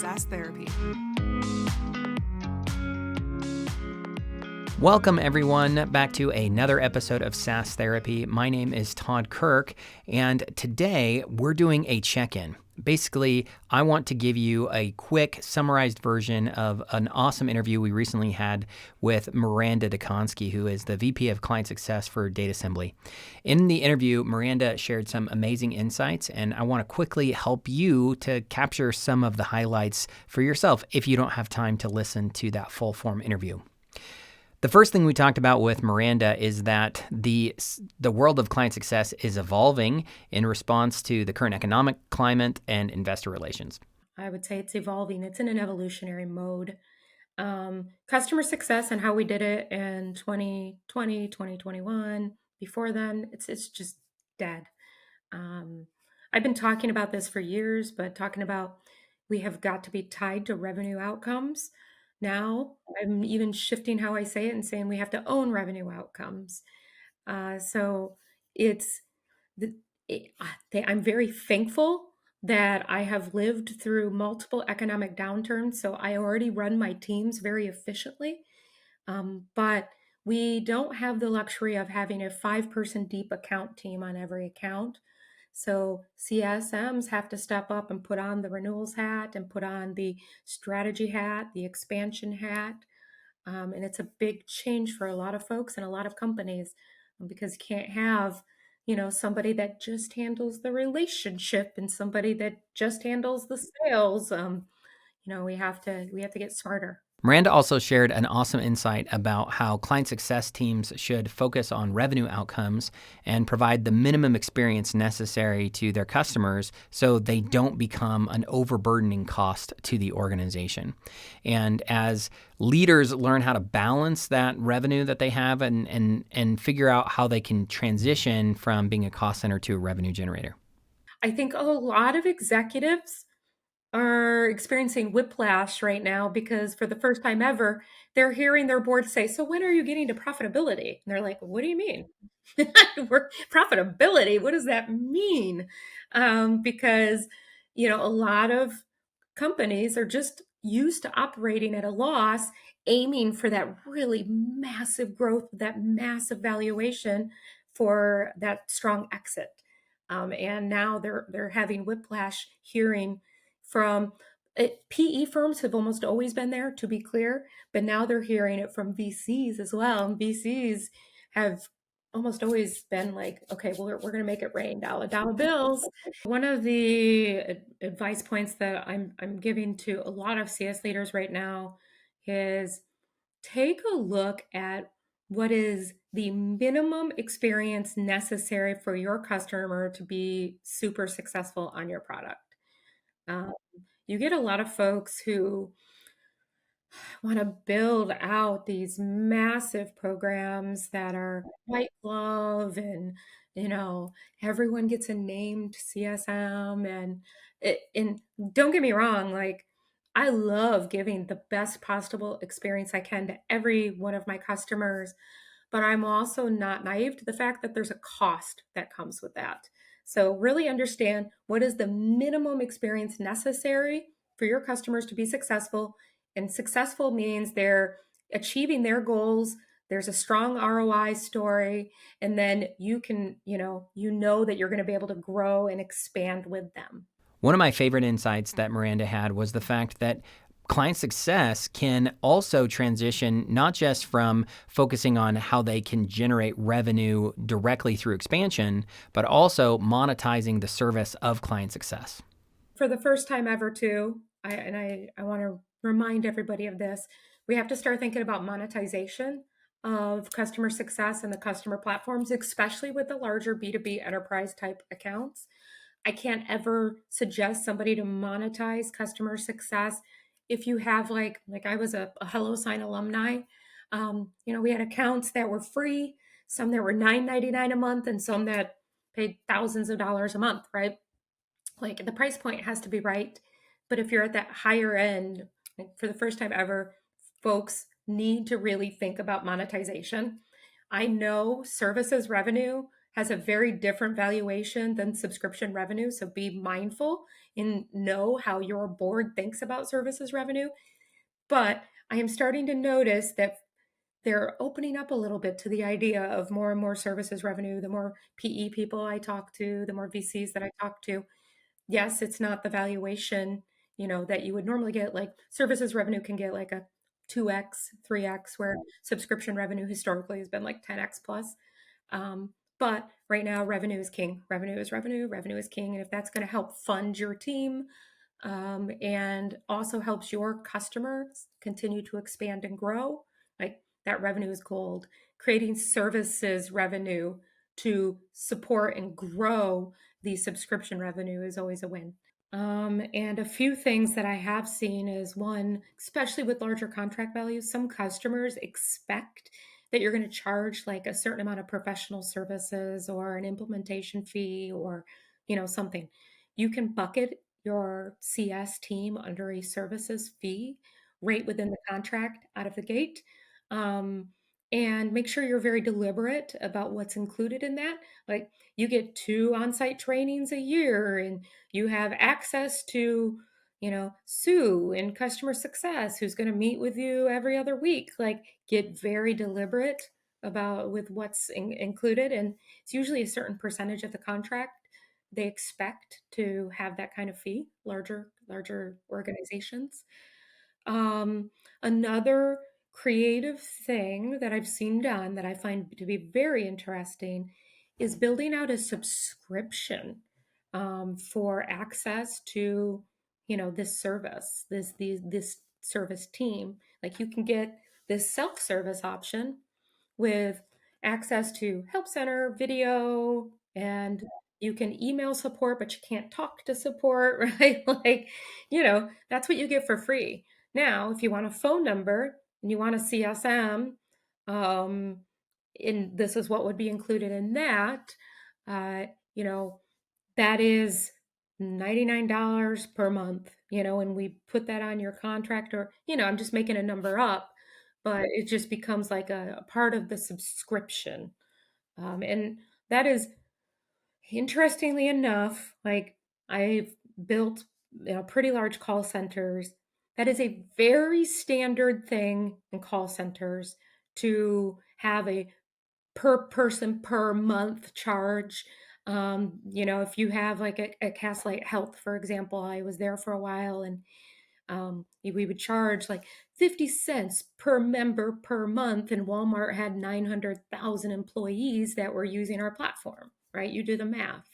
SaaS Therapy. Welcome, everyone, back to another episode of SaaS Therapy. My name is Todd Kirk, and today we're doing a check-in. Basically, I want to give you a quick summarized version of an awesome interview we recently had with Maranda Dziekonski, who is the VP of Client Success for Data Assembly. In the interview, Maranda shared some amazing insights, and I want to quickly help you to capture some of the highlights for yourself if you don't have time to listen to that full-form interview. The first thing we talked about with Maranda is that the world of client success is evolving in response to the current economic climate and investor relations. I would say it's evolving. It's in an evolutionary mode. Customer success and how we did it in 2020, 2021, before then, it's just dead. I've been talking about this for years, but talking about we have got to be tied to revenue outcomes. Now I'm even shifting how I say it and saying we have to own revenue outcomes. So it's the, I'm very thankful that I have lived through multiple economic downturns. So I already run my teams very efficiently. But we don't have the luxury of having a 5-person deep account team on every account. So CSMs have to step up and put on the renewals hat and put on the strategy hat, the expansion hat. And it's a big change for a lot of folks and a lot of companies because you can't have, somebody that just handles the relationship and somebody that just handles the sales. We have to get smarter. Maranda also shared an awesome insight about how client success teams should focus on revenue outcomes and provide the minimum experience necessary to their customers so they don't become an overburdening cost to the organization. And as leaders learn how to balance that revenue that they have and figure out how they can transition from being a cost center to a revenue generator. I think a lot of executives are experiencing whiplash right now because for the first time ever, they're hearing their board say, "So when are you getting to profitability?" And they're like, "What do you mean? Profitability? What does that mean?" Because, a lot of companies are just used to operating at a loss, aiming for that really massive growth, that massive valuation for that strong exit. And now they're having whiplash hearing from PE firms have almost always been there, to be clear, but now they're hearing it from VCs as well. And VCs have almost always been like, okay, well, we're going to make it rain, dollar bills. One of the advice points that I'm giving to a lot of CS leaders right now is take a look at what is the minimum experience necessary for your customer to be super successful on your product. You get a lot of folks who want to build out these massive programs that are white glove and everyone gets a named CSM and don't get me wrong, like I love giving the best possible experience I can to every one of my customers, but I'm also not naive to the fact that there's a cost that comes with that. So really understand what is the minimum experience necessary for your customers to be successful. And successful means they're achieving their goals. There's a strong ROI story. And then you can, that you're going to be able to grow and expand with them. One of my favorite insights that Maranda had was the fact that client success can also transition not just from focusing on how they can generate revenue directly through expansion, but also monetizing the service of client success. For the first time ever, too, I want to remind everybody of this, we have to start thinking about monetization of customer success and the customer platforms, especially with the larger B2B enterprise type accounts. I can't ever suggest somebody to monetize customer success if you have like I was a HelloSign alumni. We had accounts that were free, some that were $9.99 a month, and some that paid thousands of dollars a month, right? Like the price point has to be right. But if you're at that higher end, for the first time ever, folks need to really think about monetization. I know services revenue has a very different valuation than subscription revenue. So be mindful and know how your board thinks about services revenue. But I am starting to notice that they're opening up a little bit to the idea of more and more services revenue. The more PE people I talk to, the more VCs that I talk to. Yes, it's not the valuation, that you would normally get. Like services revenue can get like a 2x, 3x, where subscription revenue historically has been like 10x plus. But right now, revenue is king. Revenue is revenue. Revenue is king. And if that's going to help fund your team, and also helps your customers continue to expand and grow, like that revenue is gold. Creating services revenue to support and grow the subscription revenue is always a win. And a few things that I have seen is one, especially with larger contract values, some customers expect that you're going to charge like a certain amount of professional services or an implementation fee or, something. You can bucket your CS team under a services fee right within the contract out of the gate. Um, and make sure you're very deliberate about what's included in that. Like you get 2 on-site trainings a year and you have access to, Sue in customer success, who's going to meet with you every other week. Like, get very deliberate about with what's included, and it's usually a certain percentage of the contract. They expect to have that kind of fee. Larger organizations. Um, Another creative thing that I've seen done that I find to be very interesting is building out a subscription for access to, this service, this service team. Like you can get this self-service option with access to help center video, and you can email support, but you can't talk to support, right? Like, that's what you get for free. Now, if you want a phone number and you want a CSM, um, and this is what would be included in that, uh, you know, that is $99 per month, and we put that on your contract, or, I'm just making a number up, but it just becomes like a part of the subscription. And that is, interestingly enough, like I've built, pretty large call centers. That is a very standard thing in call centers to have a per person per month charge. If you have like a Castlight Health, for example, I was there for a while, and we would charge like 50 cents per member per month, and Walmart had 900,000 employees that were using our platform, right? You do the math.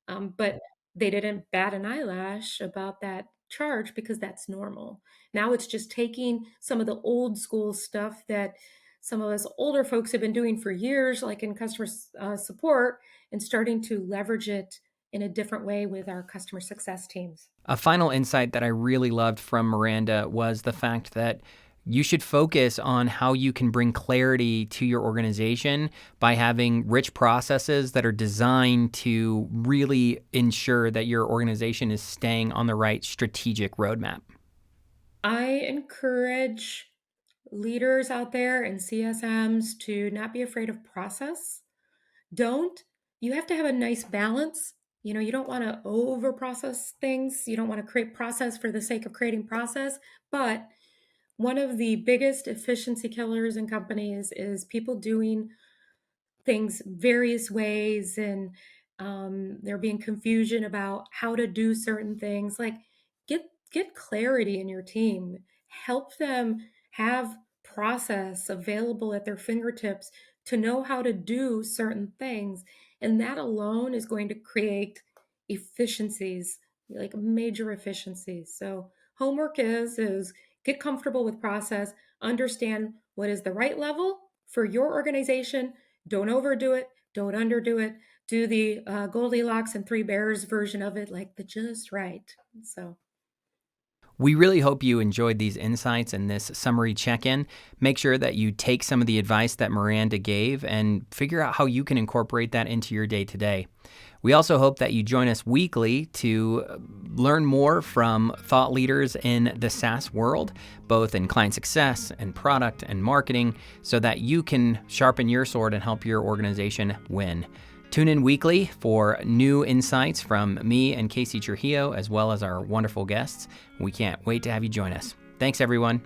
But they didn't bat an eyelash about that charge because that's normal. Now it's just taking some of the old school stuff that some of us older folks have been doing for years, like in customer support, and starting to leverage it in a different way with our customer success teams. A final insight that I really loved from Miranda was the fact that you should focus on how you can bring clarity to your organization by having rich processes that are designed to really ensure that your organization is staying on the right strategic roadmap. I encourage leaders out there and CSMs to not be afraid of process. You have to have a nice balance. You don't want to over process things. You don't want to create process for the sake of creating process. But one of the biggest efficiency killers in companies is people doing things various ways, and there being confusion about how to do certain things. Like get clarity in your team. Help them have process available at their fingertips to know how to do certain things, and that alone is going to create efficiencies, like major efficiencies. So homework is get comfortable with process, understand what is the right level for your organization. Don't overdo it, don't underdo it. Do the Goldilocks and Three Bears version of it, like the just right. So We really hope you enjoyed these insights and this summary check-in. Make sure that you take some of the advice that Miranda gave and figure out how you can incorporate that into your day-to-day. We also hope that you join us weekly to learn more from thought leaders in the SaaS world, both in client success and product and marketing, so that you can sharpen your sword and help your organization win. Tune in weekly for new insights from me and Casey Trujillo, as well as our wonderful guests. We can't wait to have you join us. Thanks, everyone.